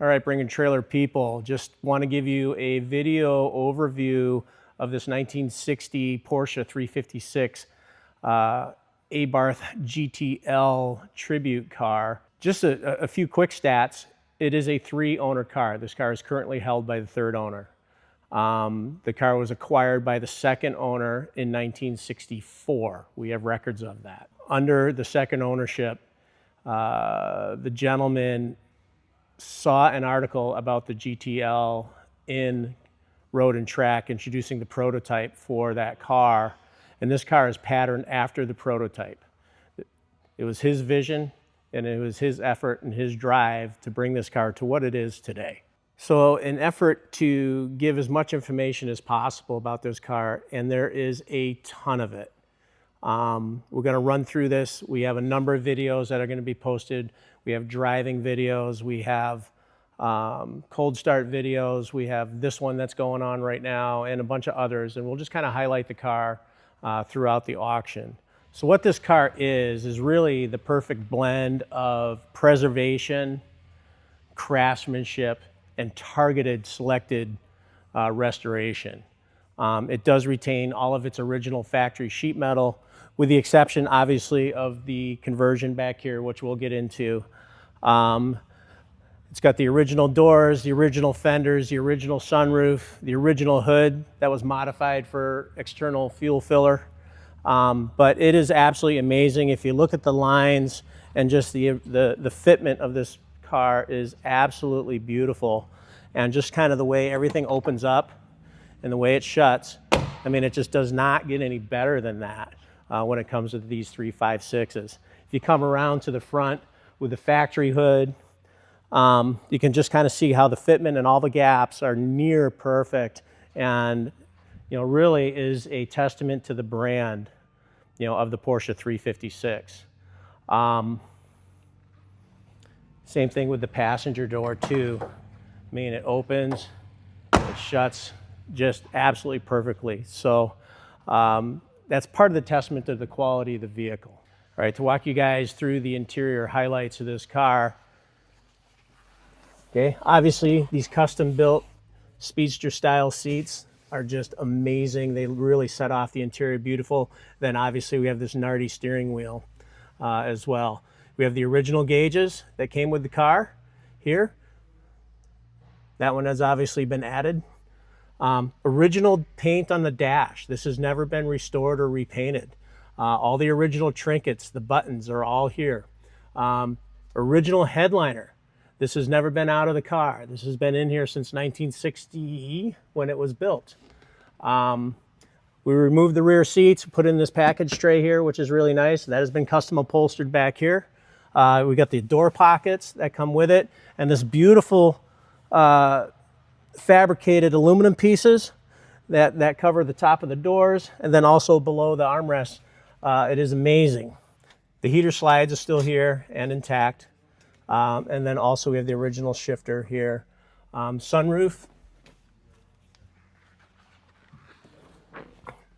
All right, Bringing Trailer people, just want to give you a video overview of this 1960 Porsche 356 Abarth GTL tribute car. Just a few quick stats. It is a 3-owner car. This car is currently held by the 3rd owner. The car was acquired by the 2nd owner in 1964. We have records of that. Under the 2nd ownership, the gentleman saw an article about the GTL in Road and Track introducing the prototype for that car, and this car is patterned after the prototype. It was his vision and it was his effort and his drive to bring this car to what it is today. So in effort to give as much information as possible about this car, and there is a ton of it, we're going to run through this. We have a number of videos that are going to be posted. We have driving videos. We have cold start videos. We have this one that's going on right now and a bunch of others. And we'll just kind of highlight the car throughout the auction. So what this car is really the perfect blend of preservation, craftsmanship, and targeted selected restoration. It does retain all of its original factory sheet metal, with the exception, obviously, of the conversion back here, which we'll get into. It's got the original doors, the original fenders, the original sunroof, the original hood that was modified for external fuel filler. But it is absolutely amazing. If you look at the lines and just the fitment of this car is absolutely beautiful. And just kind of the way everything opens up and the way it shuts, I mean, it just does not get any better than that when it comes to these 356s. If you come around to the front with the factory hood, you can just kind of see how the fitment and all the gaps are near perfect, and really is a testament to the brand of the Porsche 356. Same thing with the passenger door too. I mean, it opens, it shuts just absolutely perfectly. So that's part of the testament to the quality of the vehicle. All right, to walk you guys through the interior highlights of this car. Okay, obviously these custom built speedster style seats are just amazing. They really set off the interior beautiful. Then obviously we have this Nardi steering wheel as well. We have the original gauges that came with the car here. That one has obviously been added. Original paint on the dash. This has never been restored or repainted. All the original trinkets, the buttons are all here. Original headliner. This has never been out of the car. This has been in here since 1960 when it was built. We removed the rear seats, put in this package tray here, which is really nice. That has been custom upholstered back here. We got the door pockets that come with it, and this beautiful fabricated aluminum pieces that cover the top of the doors, and then also below the armrests. It is amazing. The heater slides are still here and intact. And then also we have the original shifter here. Sunroof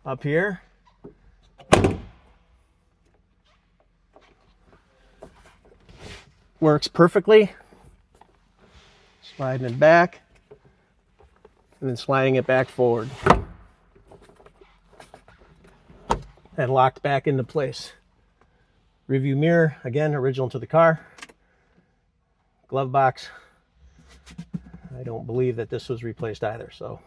up here. Works perfectly. Sliding it back and then sliding it back forward. And locked back into place. Rearview mirror, again, original to the car. Glove box. I don't believe that this was replaced either, so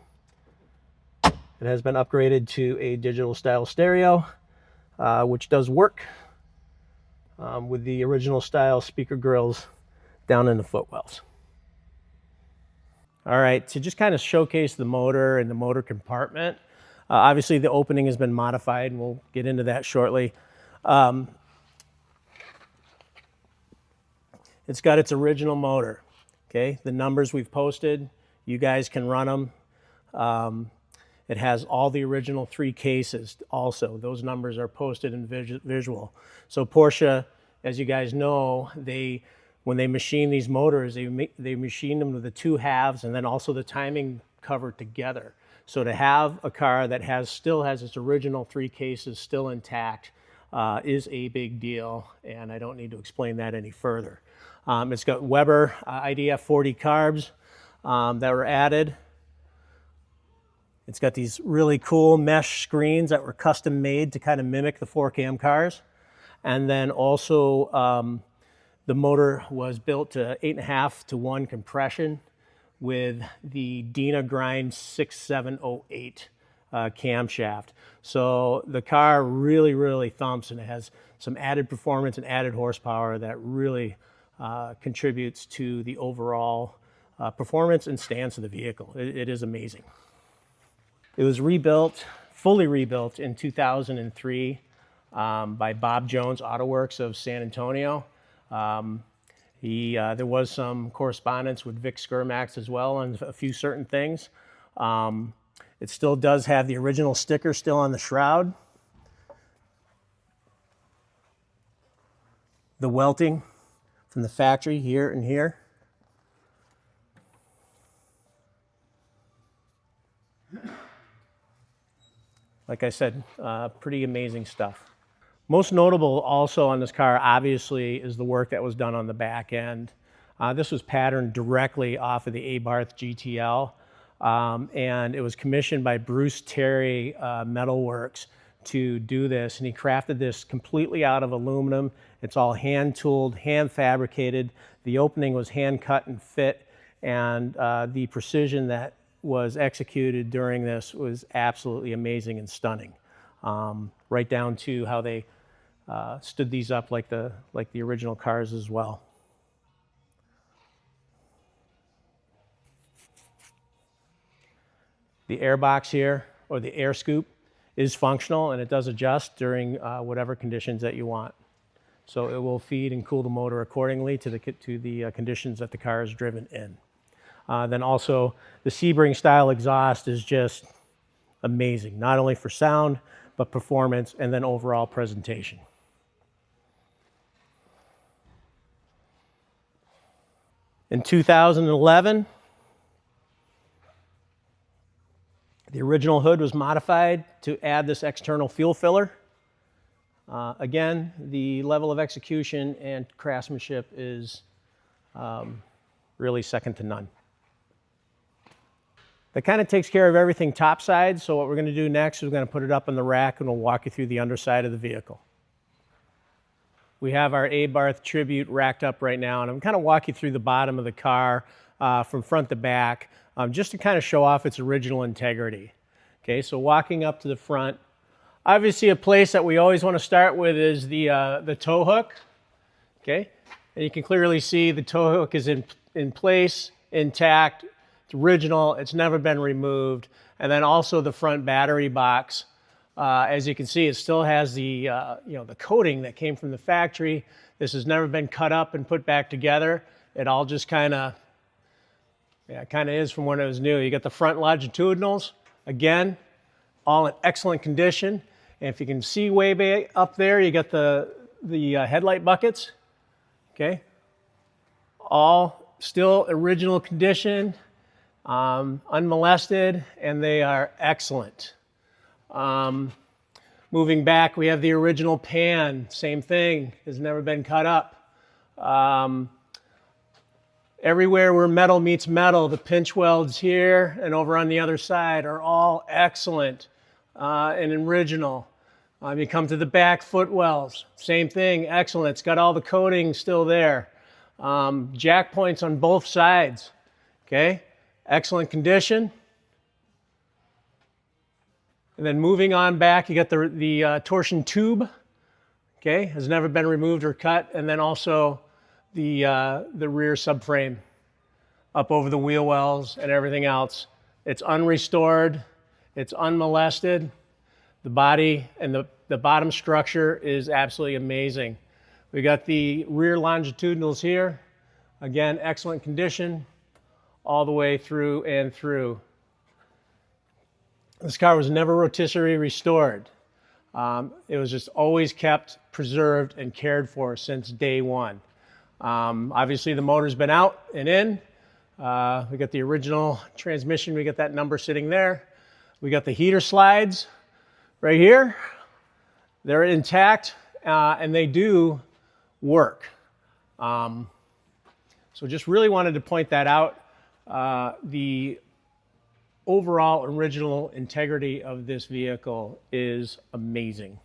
it has been upgraded to a digital style stereo, which does work with the original style speaker grills down in the footwells. All right, to just kind of showcase the motor and the motor compartment, obviously the opening has been modified, and we'll get into that shortly. It's got its original motor, okay? The numbers we've posted, you guys can run them. It has all the original 3 cases also. Those numbers are posted in visual. So Porsche, as you guys know, when they machine these motors, they machine them with the 2 halves and then also the timing cover together. So to have a car that still has its original 3 cases still intact is a big deal, and I don't need to explain that any further. It's got Weber IDF 40 carbs that were added. It's got these really cool mesh screens that were custom made to kind of mimic the 4Cam cars. And then also the motor was built to 8.5 to 1 compression with the Dina Grind 6708 camshaft. So the car really, really thumps, and it has some added performance and added horsepower that really contributes to the overall performance and stance of the vehicle. It is amazing. It was rebuilt, fully rebuilt in 2003 by Bob Jones Auto Works of San Antonio. There was some correspondence with Vic Skirmax as well on a few certain things. It still does have the original sticker still on the shroud. The welting from the factory here and here. Like I said, pretty amazing stuff. Most notable also on this car, obviously, is the work that was done on the back end. This was patterned directly off of the Abarth GTL, and it was commissioned by Bruce Terry Metalworks to do this, and he crafted this completely out of aluminum. It's all hand-tooled, hand-fabricated. The opening was hand-cut and fit, and the precision that was executed during this was absolutely amazing and stunning. Right down to how they stood these up like the original cars as well. The air box here, or the air scoop, is functional, and it does adjust during whatever conditions that you want. So it will feed and cool the motor accordingly to the conditions that the car is driven in. Then also, the Sebring style exhaust is just amazing, not only for sound, but performance and then overall presentation. In 2011, the original hood was modified to add this external fuel filler. Again, the level of execution and craftsmanship is really second to none. That kind of takes care of everything topside, so what we're going to do next is we're going to put it up on the rack and we'll walk you through the underside of the vehicle. We have our Abarth Tribute racked up right now, and I'm kind of walk you through the bottom of the car from front to back, just to kind of show off its original integrity. Okay, so walking up to the front, obviously a place that we always want to start with is the tow hook. Okay, and you can clearly see the tow hook is in place, intact. It's original, it's never been removed. And then also the front battery box, as you can see, it still has the the coating that came from the factory. This has never been cut up and put back together. It all just kind of is from when it was new. You got the front longitudinals, again, all in excellent condition. And if you can see way back up there, you got the headlight buckets, okay? All still original condition. Unmolested, and they are excellent. Moving back, we have the original pan, same thing, has never been cut up. Everywhere where metal meets metal, the pinch welds here and over on the other side are all excellent and original. You come to the back footwells, same thing, excellent. It's got all the coating still there. Jack points on both sides, okay? Excellent condition. And then moving on back, you got the torsion tube, okay, has never been removed or cut, and then also the rear subframe up over the wheel wells and everything else. It's unrestored, it's unmolested. The body and the bottom structure is absolutely amazing. We got the rear longitudinals here, again, excellent condition, all the way through and through. This car was never rotisserie restored. It was just always kept, preserved, and cared for since day one. Obviously, the motor's been out and in. We got the original transmission. We got that number sitting there. We got the heater slides right here. They're intact, and they do work. So just really wanted to point that out. The overall original integrity of this vehicle is amazing.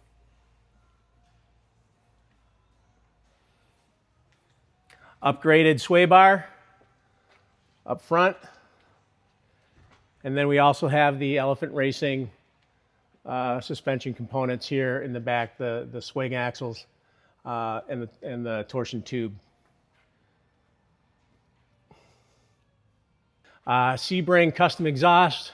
Upgraded sway bar up front. And then we also have the Elephant Racing suspension components here in the back, the swing axles and the torsion tube. Sebring custom exhaust.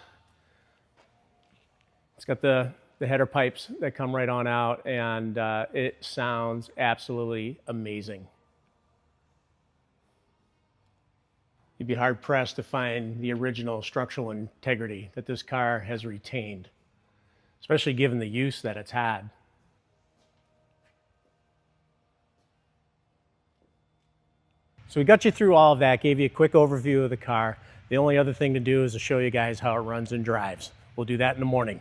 It's got the header pipes that come right on out, and it sounds absolutely amazing. You'd be hard pressed to find the original structural integrity that this car has retained, especially given the use that it's had. So we got you through all of that, gave you a quick overview of the car. The only other thing to do is to show you guys how it runs and drives. We'll do that in the morning.